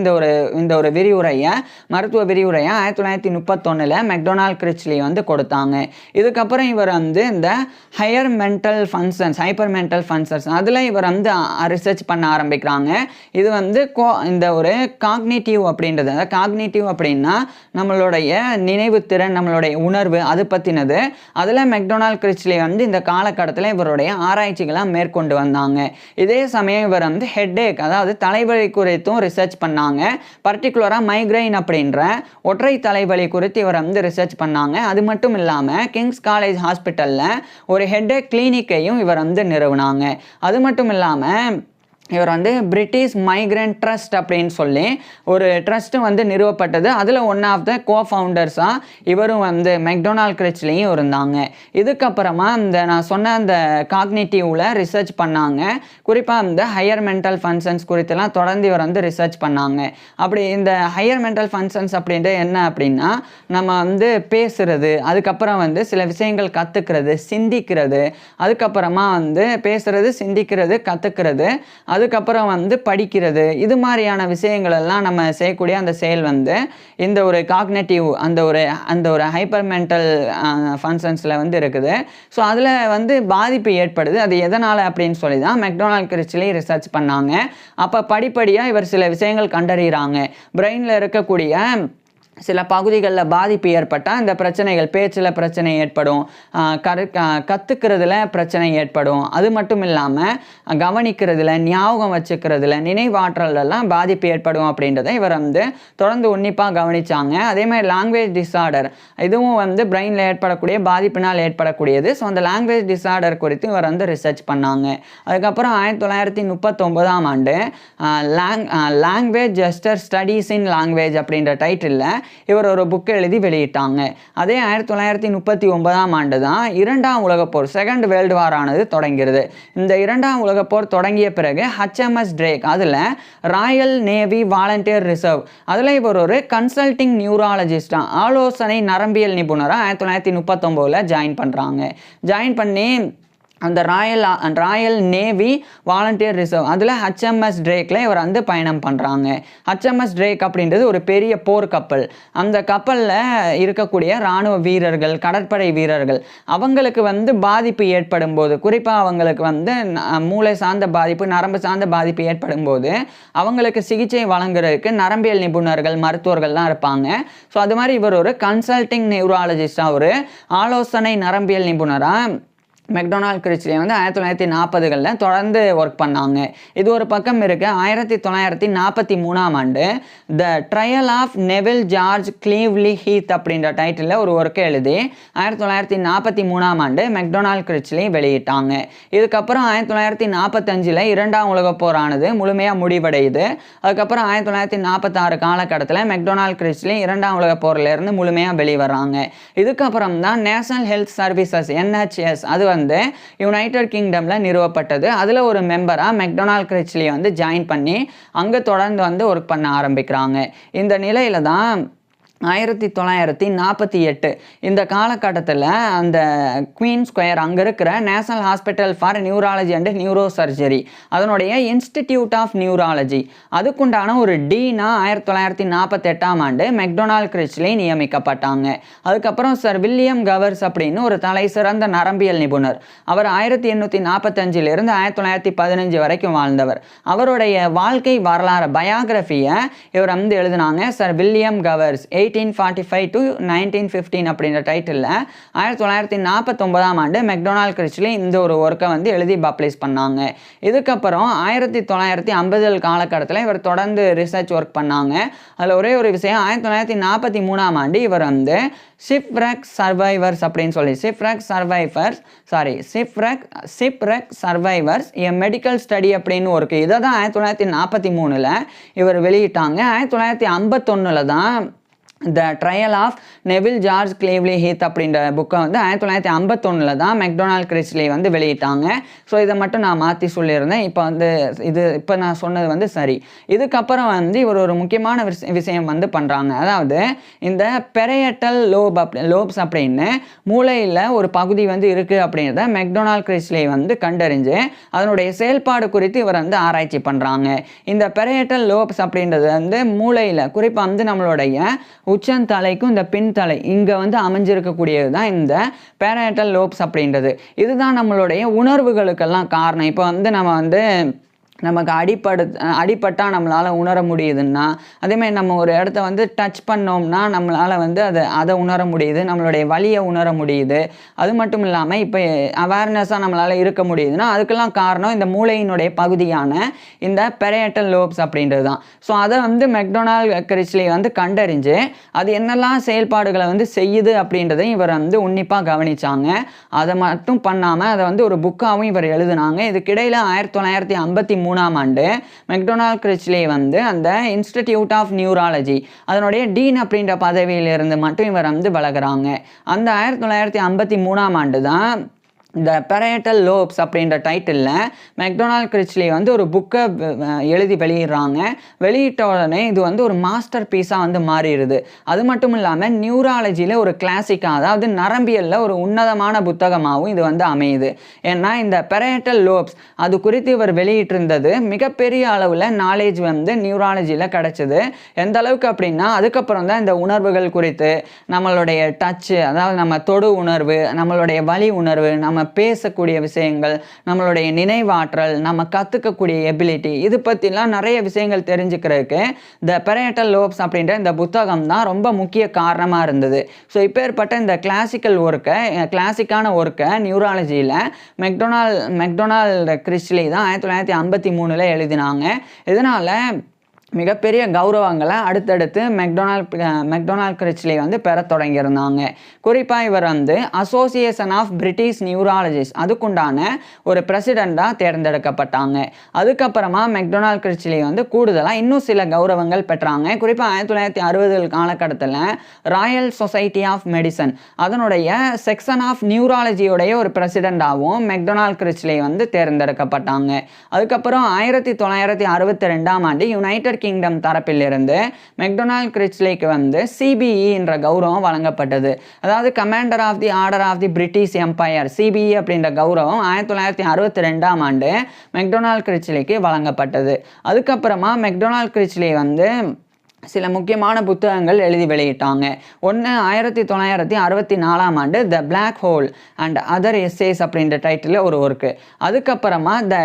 இந்த ஒரு விரிவுரையை, மருத்துவ விரிவுரையை 1931 மெக்டொனால்ட் கிரிச்லி வந்து கொடுத்தாங்க. இதுக்கப்புறம் இவர் வந்து இந்த ஹைப்பர் மென்டல் ஃபங்க்ஷன்ஸ் அதில் இவர் வந்து ரிசர்ச் பண்ண ஆரம்பிக்கிறாங்க. இது வந்து இந்த ஒரு காக்னிட்டிவ் அப்படின்றது, அதாவது காக்னிட்டிவ் அப்படின்னா நம்மளுடைய நினைவு திறன், நம்மளுடைய உணர்வு அது பற்றினது. அதில் மெக்டொனால்ட் கிரிச்லி வந்து இந்த காலகட்டத்தில் இவருடைய ஆராய்ச்சிகளை மேற்கொண்டு வந்தாங்க. இதே சமயம் இவர் வந்து ஹெட்டேக், அதாவது தலைவலி குறித்தும் ரிசர்ச் பண்ணாங்க. பர்டிகுலராக மைக்ரைன் அப்படின்ற ஒற்றை தலைவலி குறித்து இவர் வந்து ரிசர்ச் பண்ணாங்க. அது மட்டும் இல்லாமல் கிங்ஸ் காலேஜ் ஹாஸ்பிட்டலில் ஒரு ஹெட்டேக் கிளினிக்கையும் இவர் வந்து நிறுவினாங்க. அது மட்டும் இல்லாமல் இவர் வந்து பிரிட்டிஷ் மைக்ரண்ட் ட்ரஸ்ட் அப்படின்னு சொல்லி ஒரு ட்ரஸ்ட்டு வந்து நிறுவப்பட்டது. அதில் ஒன் ஆஃப் த கோஃபவுண்டர்ஸாக இவரும் வந்து மெக்டொனால்ட் கிரிச்லியும் இருந்தாங்க. இதுக்கப்புறமா இந்த நான் சொன்ன அந்த காக்னிட்டிவில் ரிசர்ச் பண்ணாங்க. குறிப்பாக இந்த ஹையர் மென்டல் ஃபங்க்ஷன்ஸ் குறித்தெல்லாம் தொடர்ந்து இவர் வந்து ரிசர்ச் பண்ணாங்க. அப்படி இந்த ஹையர் மென்டல் ஃபங்க்ஷன்ஸ் அப்படின்ட்டு என்ன அப்படின்னா, நம்ம வந்து பேசுகிறது, அதுக்கப்புறம் வந்து சில விஷயங்கள் கற்றுக்கிறது, சிந்திக்கிறது, அதுக்கப்புறமா வந்து பேசுகிறது, சிந்திக்கிறது, கற்றுக்கிறது, அதுக்கப்புறம் வந்து படிக்கிறது, இது மாதிரியான விஷயங்கள் எல்லாம் நம்ம செய்யக்கூடிய அந்த செயல் வந்து இந்த ஒரு காக்னேட்டிவ் அந்த ஒரு ஹைப்பர் மென்டல் ஃபங்க்ஷன்ஸில் வந்து இருக்குது. ஸோ அதில் வந்து பாதிப்பு ஏற்படுது. அது எதனால் அப்படின்னு சொல்லி தான் மெக்டொனால்ட் கிரிச்லி ரிசர்ச் பண்ணாங்க. அப்போ படிப்படியாக இவர் சில விஷயங்கள் கண்டறிகிறாங்க. பிரெயினில் இருக்கக்கூடிய சில பகுதிகளில் பாதிப்பு ஏற்பட்டால் இந்த பிரச்சனைகள், பேச்சில் பிரச்சனை ஏற்படும், கற்றுக்கிறதுல பிரச்சனை ஏற்படும். அது மட்டும் இல்லாமல் கவனிக்கிறதுல, ஞாபகம் வச்சுக்கிறதுல, நினைவாற்றலெல்லாம் பாதிப்பு ஏற்படும் அப்படின்றத இவர் வந்து தொடர்ந்து உன்னிப்பாக கவனித்தாங்க. அதே மாதிரி லாங்குவேஜ் டிஸார்டர், இதுவும் வந்து பிரெயினில் ஏற்படக்கூடிய பாதிப்பினால் ஏற்படக்கூடியது. ஸோ அந்த லாங்குவேஜ் டிஸார்டர் குறித்து இவர் வந்து ரிசர்ச் பண்ணாங்க. அதுக்கப்புறம் 1939ஆம் ஆண்டு லாங்குவேஜ் ஜெஸ்டர் ஸ்டடீஸ் இன் லாங்குவேஜ் அப்படின்ற டைட்டிலில் இவர் ஒரு புக்கை எழுதி வெளியிட்டாங்க. அதே 1939ஆம் ஆண்டு தான் இரண்டாம் உலகப்போர், செகண்ட் வேர்ல்டு வார் ஆனது தொடங்கிறது. இந்த இரண்டாம் உலகப்போர் தொடங்கிய பிறகு HMS ட்ரேக், அதில் ராயல் நேவி வாலண்டியர் ரிசர்வ், அதில் இவர் ஒரு கன்சல்டிங் நியூராலஜிஸ்டாக, ஆலோசனை நரம்பியல் நிபுணராக 1939 ஜாயின் பண்ணுறாங்க. ஜாயின் பண்ணி அந்த ராயல் நேவி வாலண்டியர் ரிசர்வ், அதில் HMS ட்ரேக்கில் இவர் வந்து பயணம் பண்ணுறாங்க. HMS ட்ரேக் அப்படின்றது ஒரு பெரிய போர்க்கப்பல். அந்த கப்பலில் இருக்கக்கூடிய இராணுவ வீரர்கள், கடற்படை வீரர்கள், அவங்களுக்கு வந்து பாதிப்பு ஏற்படும் போது, குறிப்பாக அவங்களுக்கு வந்து மூளை சார்ந்த பாதிப்பு, நரம்பு சார்ந்த பாதிப்பு ஏற்படும் போது அவங்களுக்கு சிகிச்சை வழங்குறதுக்கு நரம்பியல் நிபுணர்கள், மருத்துவர்கள் தான் இருப்பாங்க. ஸோ அது மாதிரி இவர் ஒரு கன்சல்டிங் நியூராலஜிஸ்டாக, ஒரு ஆலோசனை நரம்பியல் நிபுணராக மெக்டொனால்ட் கிரிச்லி வந்து 1940களில் தொடர்ந்து ஒர்க் பண்ணாங்க. இது ஒரு பக்கம் இருக்கு. 1943ஆம் ஆண்டு the trial of Neville George Clevely Heath அப்படின்ற டைட்டிலில் ஒரு ஒர்க்கை எழுதி 1943ஆம் ஆண்டு மெக்டொனால்ட் கிரிச்லி வெளியிட்டாங்க. இதுக்கப்புறம் 1945 இரண்டாம் உலகப் போரானது முழுமையாக முடிவடையுது. அதுக்கப்புறம் 1946 காலகட்டத்தில் மெக்டொனால்ட் கிரிச்லி இரண்டாம் உலகப் போரிலிருந்து முழுமையாக வெளிவராங்க. இதுக்கப்புறம் தான் நேஷனல் ஹெல்த் சர்வீசஸ் NHS, அது வந்து யுனைடெட் கிங்டம்ல நிறுவப்பட்டது. அதில் ஒரு மெம்பராக மெக்டொனால்ட் கிரிச்லி வந்து ஜாயின் பண்ணி அங்கே தொடர்ந்து வந்து ஒர்க் பண்ண ஆரம்பிக்கிறாங்க. இந்த நிலையில தான் 1948 இந்த காலகட்டத்தில் அந்த குவீன் ஸ்கொயர், அங்கே இருக்கிற national hospital for neurology and neuro surgery, அதனுடைய இன்ஸ்டிடியூட் ஆஃப் நியூராலஜி, அதுக்குண்டான ஒரு டீனா 1948ஆம் ஆண்டு மெக்டொனால்ட் கிரிச்லி நியமிக்கப்பட்டாங்க. அதுக்கப்புறம் சர் வில்லியம் கவர்ஸ் அப்படின்னு ஒரு தலை சிறந்த நரம்பியல் நிபுணர். அவர் 1845 1915 வரைக்கும் வாழ்ந்தவர். அவருடைய வாழ்க்கை வரலாறு, பயோகிராஃபியை இவர் வந்து எழுதினாங்க. சர் வில்லியம் கவர்ஸ் 1845 to 1915 அப்படின்ற டைட்டிலில் 1949ஆம் ஆண்டு மெக்டொனால்ட் கிரிச்லி இந்த ஒரு ஒர்க்கை வந்து எழுதி பப்ளிஷ் பண்ணாங்க. இதுக்கப்புறம் 1950 காலகட்டத்தில் இவர் தொடர்ந்து ரிசர்ச் ஒர்க் பண்ணாங்க. அதில் ஒரே ஒரு விஷயம், 1943ஆம் ஆண்டு இவர் வந்து ஷிப்ரெக் சர்வைவர்ஸ் அப்படின்னு சொல்லி shipwreck survivors a medical study அப்படின்னு ஒரு இதை தான் 1943 இவர் வெளியிட்டாங்க. 1951 தான் the trial of Neville George Clevely Heath அப்படின்ற புக்கை வந்து 1951 தான் மெக்டொனால்ட் கிரிச்லி வந்து வெளியிட்டாங்க. ஸோ இதை மட்டும் நான் மாற்றி சொல்லியிருந்தேன். இப்போ நான் சொன்னது வந்து சரி. இதுக்கப்புறம் வந்து இவர் ஒரு முக்கியமான விஷயம் வந்து பண்ணுறாங்க. அதாவது இந்த பெரியட்டல் லோப்ஸ் அப்படின்னு மூளையில் ஒரு பகுதி வந்து இருக்குது அப்படின்றத மெக்டொனால்ட் கிரிச்லி வந்து கண்டறிஞ்சு அதனுடைய செயல்பாடு குறித்து இவர் வந்து ஆராய்ச்சி பண்ணுறாங்க. இந்த பெரியட்டல் லோப்ஸ் அப்படின்றது வந்து மூளையில், குறிப்பாக வந்து நம்மளுடைய உச்சந்தலைக்கும் இந்த பின்தலை இங்கே வந்து அமைஞ்சிருக்கக்கூடியது தான் இந்த பேரேட்டல் லோப்ஸ் அப்படின்றது. இதுதான் நம்மளுடைய உணர்வுகளுக்கெல்லாம் காரணம். இப்போ வந்து நம்ம வந்து நமக்கு அடிபட்டால் நம்மளால் உணர முடியுதுன்னா, அதேமாதிரி நம்ம ஒரு இடத்த வந்து டச் பண்ணோம்னா நம்மளால் வந்து அதை உணர முடியுது, நம்மளுடைய வலியை உணர முடியுது. அது மட்டும் இல்லாமல் இப்போ அவேர்னஸாக நம்மளால் இருக்க முடியுதுன்னா அதுக்கெல்லாம் காரணம் இந்த மூளையினுடைய பகுதியான இந்த பெரியட்டல் லோப்ஸ் அப்படின்றது தான். ஸோ அதை வந்து மெக்டொனால்ட் கிரிச்லி வந்து கண்டறிஞ்சு அது என்னெல்லாம் செயல்பாடுகளை வந்து செய்யுது அப்படின்றதையும் இவர் வந்து உன்னிப்பாக கவனித்தாங்க. அதை மட்டும் பண்ணாமல் அதை வந்து ஒரு புக்காகவும் இவர் எழுதினாங்க. இதுக்கிடையில் 1953 ஆண்டு மெக்டொனால்ட் கிரிச்லி வந்து அந்த இன்ஸ்டிடியூட் ஆஃப் நியூராலஜி அதனுடைய டீன் அப்படின்ற பதவியிலிருந்து மட்டும் இவர் வந்து விலகுறாங்க. அந்த 1953 ஆண்டு தான் இந்த பெரியட்டல் லோப்ஸ் அப்படின்ற டைட்டிலில் மெக்டொனால்ட் கிரிச்லி வந்து ஒரு புக்கை எழுதி வெளியிடுறாங்க. வெளியிட்ட உடனே இது வந்து ஒரு மாஸ்டர் பீஸாக வந்து மாறிடுது. அது மட்டும் இல்லாமல் நியூராலஜியில் ஒரு கிளாசிக்காக, அதாவது நரம்பியலில் ஒரு உன்னதமான புத்தகமாகவும் இது வந்து அமையுது. ஏன்னா இந்த பெரியட்டல் லோப்ஸ் அது குறித்து இவர் வெளியிட்டிருந்தது மிகப்பெரிய அளவில் நாலேஜ் வந்து நியூராலஜியில் கிடச்சிது. எந்த அளவுக்கு அப்படின்னா அதுக்கப்புறம் தான் இந்த உணர்வுகள் குறித்து, நம்மளுடைய டச்சு, அதாவது நம்ம தொடு உணர்வு, நம்மளுடைய வலி உணர்வு, நம்ம பேசக்கூடிய விஷயங்கள், நம்மளுடைய நினைவாற்றல், நம்ம கற்றுக்கக்கூடிய எபிலிட்டி, இது பற்றிலாம் நிறைய விஷயங்கள் தெரிஞ்சுக்கிறதுக்கு த பெரியட்டல் லோப்ஸ் அப்படின்ற இந்த புத்தகம் தான் ரொம்ப முக்கிய காரணமாக இருந்தது. ஸோ இப்பேற்பட்ட இந்த கிளாசிக்கான ஒர்க்கை நியூராலஜியில் மெக்டொனால்ட் கிரிச்லி தான் 1953 எழுதினாங்க. இதனால் மிகப்பெரிய கௌரவங்களை அடுத்தடுத்து மெக்டொனால்ட் கிரிச்லி வந்து பெற தொடங்கியிருந்தாங்க. குறிப்பாக இவர் வந்து அசோசியேஷன் ஆஃப் பிரிட்டிஷ் நியூராலஜிஸ்ட் அதுக்குண்டான ஒரு பிரசிடெண்ட்டாக தேர்ந்தெடுக்கப்பட்டாங்க. அதுக்கப்புறமா மெக்டொனால்ட் கிரிச்லி வந்து கூடுதலாக இன்னும் சில கௌரவங்கள் பெற்றாங்க. குறிப்பாக 1960 காலகட்டத்தில் ராயல் சொசைட்டி ஆஃப் மெடிசன் அதனுடைய செக்ஷன் ஆஃப் நியூராலஜியோடைய ஒரு பிரசிடெண்ட்டாகவும் மெக்டொனால்ட் கிரிச்லி வந்து தேர்ந்தெடுக்கப்பட்டாங்க. அதுக்கப்புறம் 1962 ஆண்டு யுனைடெட் கிங்டம் தரப்பிலிருந்து மெக்டொனால்ட் கிரிச்லிக்கு வந்து சிபிஇ என்ற கௌரவம் வழங்கப்பட்டது. அதாவது commander of the order of the British Empire, CBE அப்படின்ற கௌரவம் 1962 ஆண்டு மெக்டொனால்ட் கிரிச்லிக்கு வழங்கப்பட்டது. அதுக்கப்புறமா மெக்டொனால்ட் கிரிச்லி வந்து சில முக்கியமான புத்தகங்கள் எழுதி வெளியிட்டாங்க. ஒன்று 1964 ஆண்டு the black hole and other essays அப்படின்ற டைட்டிலில் ஒரு ஒர்க்கு. அதுக்கப்புறமா த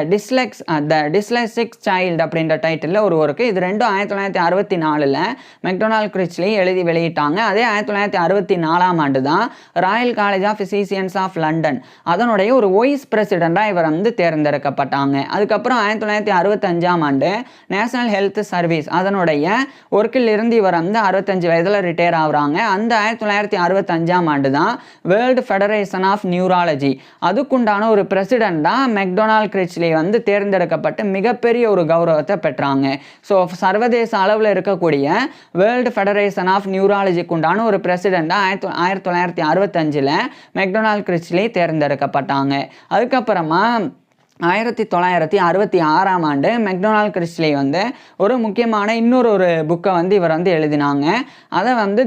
டிஸ்லெக்சிக் சைல்டு அப்படின்ற டைட்டிலில் ஒரு ஒர்க்கு. இது ரெண்டும் 1964 மெக்டொனால்ட் கிரிச்லி எழுதி வெளியிட்டாங்க. அதே 1964 ஆண்டு தான் royal college of physicians of London அதனுடைய ஒரு வைஸ் பிரசிடெண்ட்டாக இவர் வந்து தேர்ந்தெடுக்கப்பட்டாங்க. அதுக்கப்புறம் 1965 ஆண்டு நேஷனல் ஹெல்த் சர்வீஸ் அதனுடைய ஒர்க்கில் இருந்து இவர் வந்து 65 வயதில் ரிட்டையர் ஆகுறாங்க. அந்த 1965 ஆண்டு தான் வேர்ல்டு ஃபெடரேஷன் ஆஃப் நியூராலஜி அதுக்குண்டான ஒரு பிரசிடெண்ட்டாக மெக்டொனால்ட் கிரிச்லி வந்து தேர்ந்தெடுக்கப்பட்டு மிகப்பெரிய ஒரு கௌரவத்தை பெற்றாங்க. ஸோ சர்வதேச அளவில் இருக்கக்கூடிய வேர்ல்டு ஃபெடரேஷன் ஆஃப் நியூராலஜிக்குண்டான ஒரு பிரசிடெண்ட்டாக 1965 மெக்டொனால்ட் கிரிச்லி தேர்ந்தெடுக்கப்பட்டாங்க. அதுக்கப்புறமா 1966 ஆண்டு மெக்டொனால்ட் கிரிச்லி வந்து ஒரு முக்கியமான இன்னொரு புக்கை வந்து இவர் வந்து எழுதினாங்க. அதை வந்து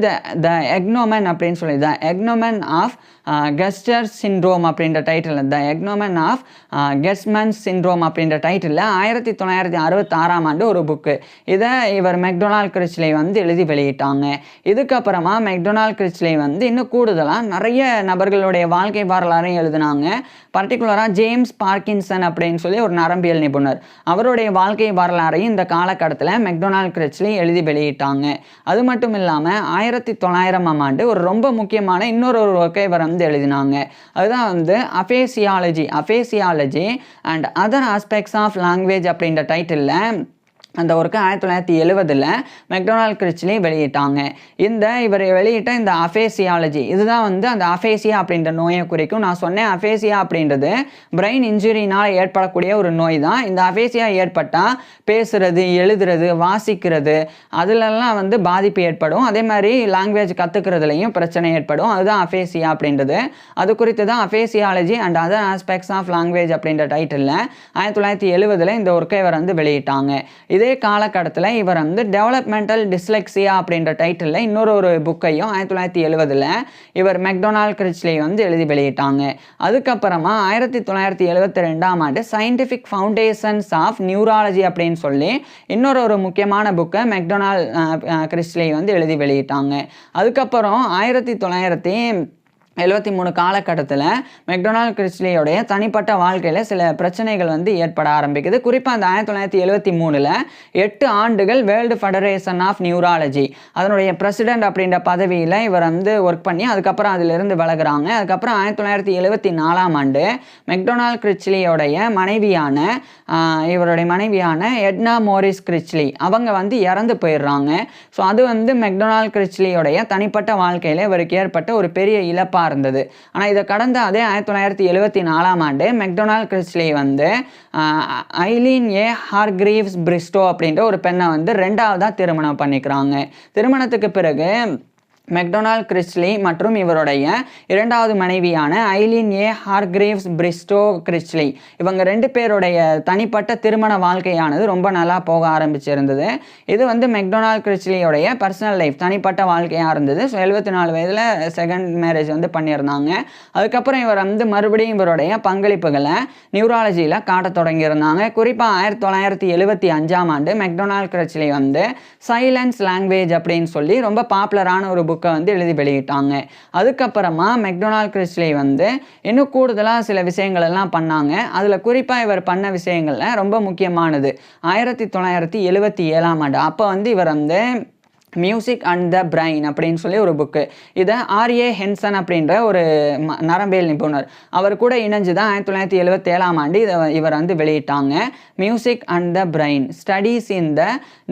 த எக்னோமன் அப்படின்னு சொல்லி த எக்னோமன் ஆஃப் கெஸ்டர் சிண்ட்ரோம் அப்படின்ற டைட்டில், த எக்னோமன் ஆஃப் கெஸ்மன் சிண்ட்ரோம் அப்படின்ற டைட்டிலில் 1966 ஆண்டு ஒரு புக்கு. இதை இவர் மெக்டொனால்ட் கிரிச்லி வந்து எழுதி வெளியிட்டாங்க. இதுக்கப்புறமா மெக்டொனால்ட் கிரிச்லி வந்து இன்னும் கூடுதலாக நிறைய நபர்களுடைய வாழ்க்கை வரலாறையும் எழுதினாங்க. பர்டிகுலராக ஜேம்ஸ் பார்க்கின்சன் அப்படின்னு சொல்லி ஒரு நரம்பியல் நிபுணர், அவருடைய வாழ்க்கை வரலாறையும் இந்த காலகட்டத்தில் மெக்டொனால்ட் கிரிச்லி எழுதி வெளியிட்டாங்க. அது மட்டும் இல்லாமல் 1900 ஆண்டு ஒரு ரொம்ப முக்கியமான இன்னொரு ஒர்க்கை இவர் வந்து எழுதினாங்க. அதுதான் வந்து aphasiology and other aspects of language அப்படின்ற டைட்டிலில் அந்த ஒர்க்கு 1970 மெக்டொனால்ட் கிரிச்லி வெளியிட்டாங்க. இவர் வெளியிட்ட இந்த அஃபேசியாலஜி இதுதான் வந்து அந்த அஃபேசியா அப்படின்ற நோயை குறிக்கும். நான் சொன்னேன் அஃபேசியா அப்படின்றது பிரெயின் இன்ஜுரினால் ஏற்படக்கூடிய ஒரு நோய் தான். இந்த அஃபேசியா ஏற்பட்டால் பேசுறது, எழுதுறது, வாசிக்கிறது அதிலெல்லாம் வந்து பாதிப்பு ஏற்படும். அதே மாதிரி லாங்குவேஜ் கற்றுக்கிறதுலையும் பிரச்சனை ஏற்படும். அதுதான் அஃபேசியா அப்படின்றது. அது குறித்து தான் aphasiology and other aspects of language அப்படின்ற டைட்டிலில் 1970 இந்த ஒர்க்கை இவர் வந்து வெளியிட்டாங்க. இதே காலகட்டத்தில் இவர் வந்து டெவலப்மெண்டல் டிஸ்லெக்சியா அப்படின்ற டைட்டிலில் இன்னொரு புக்கையும் 1970 இவர் மெக்டொனால்ட் கிரிச்லி வந்து எழுதி வெளியிட்டாங்க. அதுக்கப்புறமா 1972 ஆண்டு சயின்டிஃபிக் ஃபவுண்டேஷன்ஸ் ஆஃப் நியூராலஜி அப்படின்னு சொல்லி இன்னொரு முக்கியமான புக்கை மெக்டொனால்ட் கிரிச்லி வந்து எழுதி வெளியிட்டாங்க. அதுக்கப்புறம் 1900 73 காலகட்டத்தில் மெக்டொனால்ட் கிறிஸ்லியோடைய தனிப்பட்ட வாழ்க்கையில் சில பிரச்சனைகள் வந்து ஏற்பட ஆரம்பிக்குது. குறிப்பாக அந்த 1973 8 ஆண்டுகள் வேர்ல்டு ஃபெடரேஷன் ஆஃப் நியூராலஜி அதனுடைய பிரசிடென்ட் அப்படின்ற பதவியில் இவர் வந்து ஒர்க் பண்ணி அதுக்கப்புறம் அதிலிருந்து விலகுறாங்க. அதுக்கப்புறம் 1974 மெக்டொனால்ட் கிறிஸ்லியோடைய இவருடைய மனைவியான எட்னா மோரிஸ் கிறிஸ்லி அவங்க வந்து இறந்து போயிடுறாங்க. ஸோ அது வந்து மெக்டொனால்ட் கிறிஸ்லியோடைய தனிப்பட்ட வாழ்க்கையில் இவருக்கு ஏற்பட்ட ஒரு பெரிய இழப்பாக இருந்தது. ஆனால் இதை கடந்த அதே 1974 மெக்டொனால்ட் கிறிஸ்லி வந்து ஐலீன் ஹார்கிரீவ்ஸ் பிரிஸ்டோ அப்படின்ற ஒரு பெண்ணை வந்து 2ஆவதாக திருமணம் பண்ணிக்கிறாங்க. திருமணத்துக்கு பிறகு மெக்டொனால்ட் கிறிஸ்லி மற்றும் இவருடைய 2வது மனைவியான ஐலீன் ஹார்கிரீவ்ஸ் பிரிஸ்டோ கிறிஸ்லி இவங்க 2 பேருடைய தனிப்பட்ட திருமண வாழ்க்கையானது ரொம்ப நல்லா போக ஆரம்பிச்சிருந்தது. இது வந்து மெக்டொனால்ட் கிறிஸ்லியோடைய பர்சனல் லைஃப் தனிப்பட்ட வாழ்க்கையாக இருந்தது. ஸோ 74 வயதில் செகண்ட் மேரேஜ் வந்து பண்ணியிருந்தாங்க. அதுக்கப்புறம் இவர் வந்து மறுபடியும் இவருடைய பங்களிப்புகளை நியூராலஜியில் காட்ட தொடங்கியிருந்தாங்க. குறிப்பாக 1975 மெக்டொனால்ட் கிறிஸ்லி வந்து சைலன்ஸ் லாங்குவேஜ் அப்படின்னு சொல்லி ரொம்ப பாப்புலரான ஒரு புக்கை வந்து எழுதி வெளியிட்டாங்க. அதுக்கப்புறமா மெக்டொனால்ட் கிறிஸ்லி வந்து இன்னும் கூடுதலாக சில விஷயங்கள் எல்லாம் பண்ணாங்க. அதில் குறிப்பாக இவர் பண்ண விஷயங்கள்ல ரொம்ப முக்கியமானது 1977 அப்போ வந்து இவர் வந்து மியூசிக் அண்ட் த பிரைன் அப்படின்னு சொல்லி ஒரு புக்கு, இதை ஆர்ஏ ஹென்சன் அப்படின்ற ஒரு நரம்பியல் நிபுணர் அவர் கூட இணைஞ்சு தான் 1977 இவர் வந்து வெளியிட்டாங்க. Music and the brain studies in the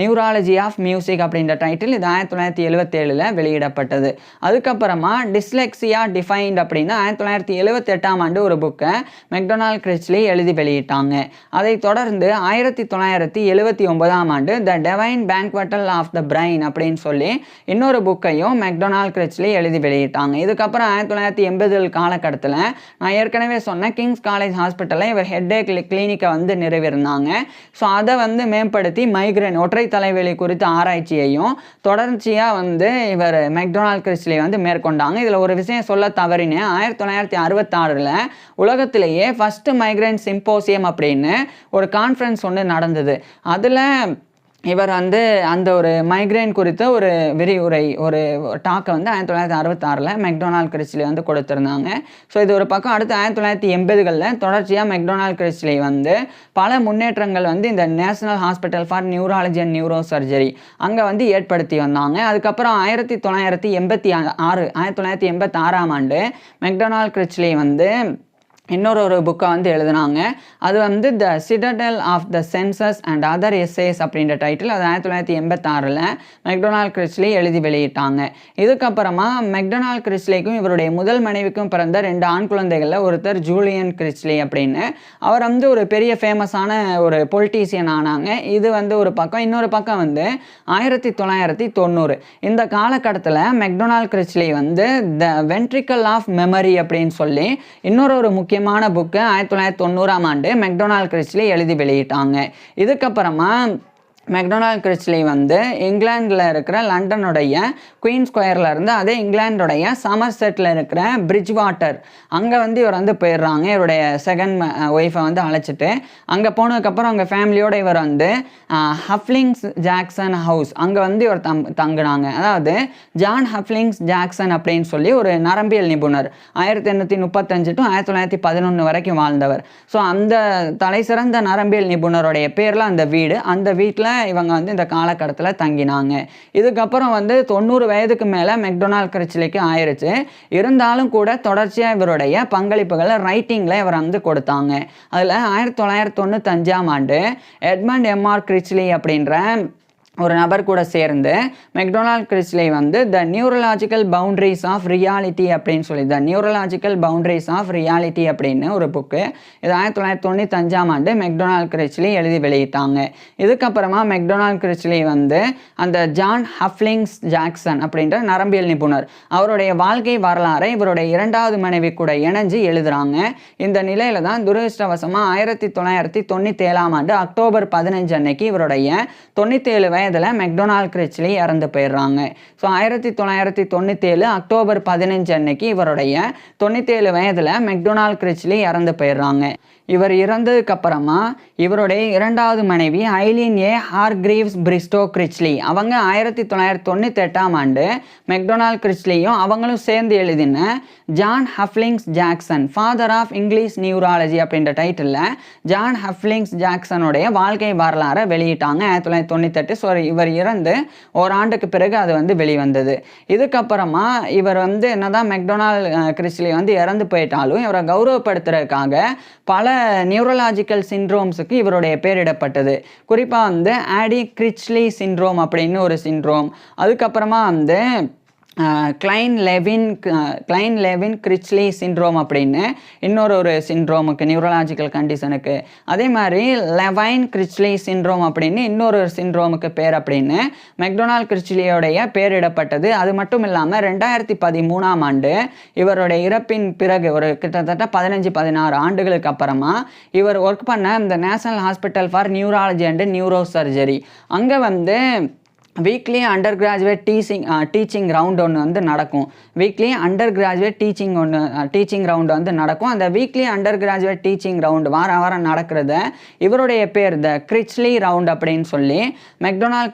neurology of music title டைட்டில் இது 1977 வெளியிடப்பட்டது. அதுக்கப்புறமா டிஸ்லெக்சியா டிஃபைன்ட் அப்படின்னு 1978 ஒரு புக்கை மெக்டொனால்ட் கிறிஸ்லி எழுதி வெளியிட்டாங்க. அதை தொடர்ந்து 1979 the divine banquet of the brain அப்படின்னு சொல்லி இன்னொரு புக்கையும் மெக்டொனால்ட் கிறிஸ்லி எழுதி வெளியிட்டாங்க. இதுக்கப்புறம் 1980 காலகட்டத்தில் நான் ஏற்கனவே சொன்ன கிங்ஸ் காலேஜ் ஹாஸ்பிட்டலில் இவர் ஹெட்டேக் கிளினிக்கை வந்து நிறுவியிருந்தாங்க. ஸோ அதை வந்து மேம்படுத்தி மைக்ரேன் ஒற்றை தலைவலி குறித்த ஆராய்ச்சியையும் தொடர்ச்சியாக வந்து இவர் மெக்டொனால்ட் கிறிஸ்லி வந்து மேற்கொண்டாங்க. இதில் ஒரு விஷயம் சொல்ல தவறினேன். 1966 உலகத்திலேயே ஃபர்ஸ்ட் மைக்ரேன் சிம்போசியம் அப்படின்னு ஒரு கான்ஃபரன்ஸ் ஒன்று நடந்தது. அதில் இவர் வந்து அந்த ஒரு மைக்ரேன் குறித்த ஒரு விரிவுரை ஒரு டாக்கை வந்து 1966 மெக்டொனால்ட் கிறிஸ்லி வந்து கொடுத்துருந்தாங்க. ஸோ இது ஒரு பக்கம். அடுத்து 1980 தொடர்ச்சியாக மெக்டொனால்ட் கிறிஸ்லி வந்து பல முன்னேற்றங்கள் வந்து இந்த national hospital for neurology and neuro surgery அங்கே வந்து ஏற்படுத்தி வந்தாங்க. அதுக்கப்புறம் 1986 மெக்டொனால்ட் கிறிஸ்லி வந்து இன்னொரு புக்கை வந்து எழுதினாங்க. அது வந்து the citadel of the senses and other essays அப்படின்ற டைட்டில் அது 1986 மெக்டொனால்ட் கிறிஸ்லி எழுதி வெளியிட்டாங்க. இதுக்கப்புறமா மெக்டொனால்ட் கிறிஸ்லிக்கும் இவருடைய முதல் மனைவிக்கும் பிறந்த 2 ஆண் குழந்தைகளில் ஒருத்தர் ஜூலியன் கிறிஸ்லி அப்படின்னு அவர் வந்து ஒரு பெரிய ஃபேமஸான ஒரு பொலிட்டீசியன் ஆனாங்க. இது வந்து ஒரு பக்கம். இன்னொரு பக்கம் வந்து 1990 இந்த காலகட்டத்தில் மெக்டொனால்ட் கிறிஸ்லி வந்து த வென்ட்ரிக்கல் ஆஃப் மெமரி அப்படின்னு சொல்லி இன்னொரு முக்கியமான புக்கு 1990 மெக்டொனால்ட் கிறிஸ்லி எழுதி வெளியிட்டாங்க. இதுக்கப்புறமா மெக்டொனால்ட் கிறிஸ்லி வந்து இங்கிலாண்டில் இருக்கிற லண்டனுடைய குயின் ஸ்கொயரில் இருந்து அதே இங்கிலாண்டுடைய சமர்செட்டில் இருக்கிற பிரிட்ஜ் வாட்டர் அங்கே வந்து இவர் வந்து போயிடுறாங்க. இவருடைய செகண்ட் ஒய்ஃபை வந்து அழைச்சிட்டு அங்கே போனதுக்கப்புறம் அவங்க ஃபேமிலியோடு இவர் வந்து ஹஃப்லிங்ஸ் ஜாக்சன் ஹவுஸ் அங்கே வந்து இவர் தங்குனாங்க. அதாவது ஜான் ஹஃப்லிங்ஸ் ஜாக்சன் அப்படின்னு சொல்லி ஒரு நரம்பியல் நிபுணர் 1835 to 1911 வரைக்கும் வாழ்ந்தவர். ஸோ அந்த தலை சிறந்த நரம்பியல் நிபுணருடைய பேரில் அந்த வீட்டில் இவங்க வந்து இந்த காலகட்டத்தில் தங்கினாங்க. இதுக்கப்புறம் வந்து 90 வயதுக்கு மேலே மெக்டொனால்ட் கிறிஸ்லிக்கு ஆயிடுச்சு. இருந்தாலும் கூட தொடர்ச்சியாக இவருடைய பங்களிப்புகளை ரைட்டிங்கில் இவர் வந்து கொடுத்தாங்க. அதில் 1995 எட்மண்ட் எம்ஆர் கிறிஸ்லி அப்படின்ற ஒரு நபர் கூட சேர்ந்து மெக்டொனால்ட் கிறிஸ்லி வந்து த நியூரலாஜிக்கல் பவுண்ட்ரிஸ் ஆஃப் ரியாலிட்டி அப்படின்னு சொல்லி த நியூரலாஜிக்கல் பவுண்ட்ரிஸ் ஆஃப் ரியாலிட்டி அப்படின்னு ஒரு புக்கு இது 1995 மெக்டொனால்ட் கிறிஸ்லி எழுதி வெளியிட்டாங்க. இதுக்கப்புறமா மெக்டொனால்ட் கிறிஸ்லி வந்து அந்த ஜான் ஹஃப்லிங்ஸ் ஜாக்சன் அப்படின்ற நரம்பியல் நிபுணர் அவருடைய வாழ்க்கை வரலாறை இவருடைய 2வது மனைவி கூட இணைஞ்சு எழுதுறாங்க. இந்த நிலையில தான் துரதிர்ஷ்டவசமாக 1997 அக்டோபர் 15 அன்னைக்கு இவருடைய 97 வயதில் மெக்டொனால்ட் கிறிஸ்லி இறந்து போயிடுறாங்க. ஸோ 1997 அக்டோபர் 15 அன்னைக்கு இவருடைய 97 வயதில் மெக்டொனால்ட் கிறிஸ்லி இறந்து போயிடுறாங்க. இவர் இறந்ததுக்கப்புறமா இவருடைய இரண்டாவது மனைவி ஐலீன் ஏ ஹார்கிரீவ்ஸ் பிரிஸ்டோ கிரிச்லி அவங்க 1998ஆம் ஆண்டு மெக்டொனால்ட் கிரிச்லியும் அவங்களும் சேர்ந்து எழுதின John Hughlings Jackson father of English neurology அப்படின்ற டைட்டிலில் ஜான் ஹஃப்லிங்ஸ் ஜாக்சனுடைய வாழ்க்கை வரலாறை வெளியிட்டாங்க 1998. ஸோ இவர் இறந்து ஓராண்டுக்கு பிறகு அது வந்து வெளிவந்தது. இதுக்கப்புறமா இவர் வந்து என்னதான் மெக்டொனால்ட் கிரிச்லி வந்து இறந்து போயிட்டாலும் இவரை கௌரவப்படுத்துறதுக்காக பல நியூரலாஜிக்கல் சிண்ட்ரோம்ஸுக்கு இவருடைய பேரிடப்பட்டது. குறிப்பாக வந்து ஆடி கிரிச்லி சிண்ட்ரோம் அப்படின்னு ஒரு சிண்ட்ரோம், அதுக்கப்புறமா வந்து கிளைன் லெவின் கிரிச்லி சிண்ட்ரோம் அப்படின்னு இன்னொரு சிண்ட்ரோமுக்கு நியூரலாஜிக்கல் கண்டிஷனுக்கு, அதே மாதிரி லெவைன் கிரிச்லி சிண்ட்ரோம் அப்படின்னு இன்னொரு சிண்ட்ரோமுக்கு பேர் அப்படின்னு மெக்டொனால்ட் கிரிச்லியோடைய பேரிடப்பட்டது. அது மட்டும் இல்லாமல் 2013ஆம் ஆண்டு இவருடைய இறப்பின் பிறகு ஒரு கிட்டத்தட்ட 15-16 ஆண்டுகளுக்கு அப்புறமா இவர் ஒர்க் பண்ண இந்த national hospital for neurology and neuro surgery அங்கே வந்து weekly under graduate teaching round ஒன்று வந்து நடக்கும். Weekly under graduate teaching round வந்து நடக்கும். அந்த weekly under graduate teaching round வாரம் நடக்கிறத இவருடைய பேர் த கிரிச்லி ரவுண்ட் அப்படின்னு சொல்லி மெக்டொனால்ட்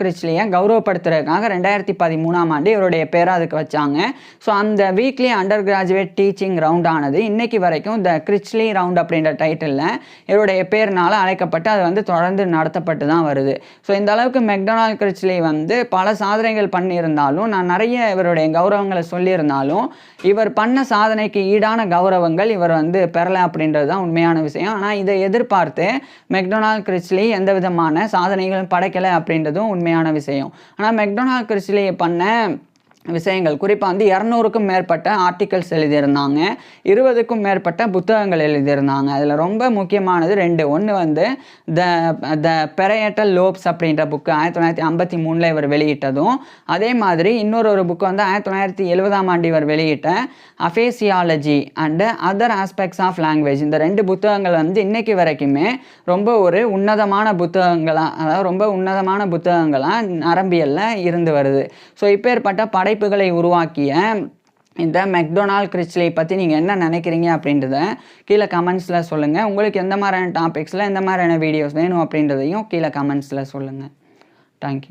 கிரிச்லியை கௌரவப்படுத்துறதுக்காக 2013ஆம் ஆண்டு இவருடைய பேரை அதுக்கு வச்சாங்க. ஸோ அந்த வீக்லி அண்டர் கிராஜுவேட் டீச்சிங் ரவுண்டானது இன்னைக்கு வரைக்கும் த கிரிச்லி ரவுண்ட் அப்படின்ற டைட்டிலில் இவருடைய பேர்னால அழைக்கப்பட்டு அது வந்து தொடர்ந்து நடத்தப்பட்டு தான் வருது. ஸோ இந்த அளவுக்கு மெக்டொனால்ட் கிரிச்லி வந்து பல சாதனைகள் பண்ணியிருந்தாலும், நான் நிறைய இவருடைய கௌரவங்களை சொல்லியிருந்தாலும், இவர் பண்ண சாதனைக்கு ஈடான கௌரவங்கள் இவர் வந்து பெறலை அப்படின்றது தான் உண்மையான விஷயம். ஆனால் இதை எதிர்பார்த்து மெக்டொனால்ட் கிரிச்லி எந்த விதமான சாதனைகளும் படைக்கலை அப்படின்றதும் உண்மையான விஷயம். ஆனால் மெக்டொனால்ட் கிரிச்லி பண்ண விஷயங்கள் குறிப்பாக வந்து 200க்கும் மேற்பட்ட ஆர்டிகல்ஸ் எழுதியிருந்தாங்க, 20க்கும் மேற்பட்ட புத்தகங்கள் எழுதியிருந்தாங்க. அதில் ரொம்ப முக்கியமானது 2. ஒன்று வந்து த பெரையட்டல் லோப்ஸ் அப்படின்ற புக்கு 1953 இவர் வெளியிட்டதும், அதே மாதிரி இன்னொரு புக்கு வந்து 1970ஆம் ஆண்டு இவர் வெளியிட்ட aphasiology and other aspects of language. இந்த 2 புத்தகங்கள் வந்து இன்னைக்கு வரைக்குமே ரொம்ப ஒரு உன்னதமான புத்தகங்களாக, அதாவது ரொம்ப உன்னதமான புத்தகங்களாக நரம்பியலில் இருந்து வருது. ஸோ இப்பேற்பட்ட படைப்புகளை உருவாக்கிய இந்த மெக்டொனால்ட் கிரிச்லி பற்றி நீங்கள் என்ன நினைக்கிறீங்க அப்படின்றத கீழே கமெண்ட்ஸில் சொல்லுங்கள். உங்களுக்கு எந்த மாதிரியான டாபிக்ஸில் எந்த மாதிரியான வீடியோஸ் வேணும் அப்படின்றதையும் கீழே கமெண்ட்ஸில் சொல்லுங்கள். தேங்க்யூ.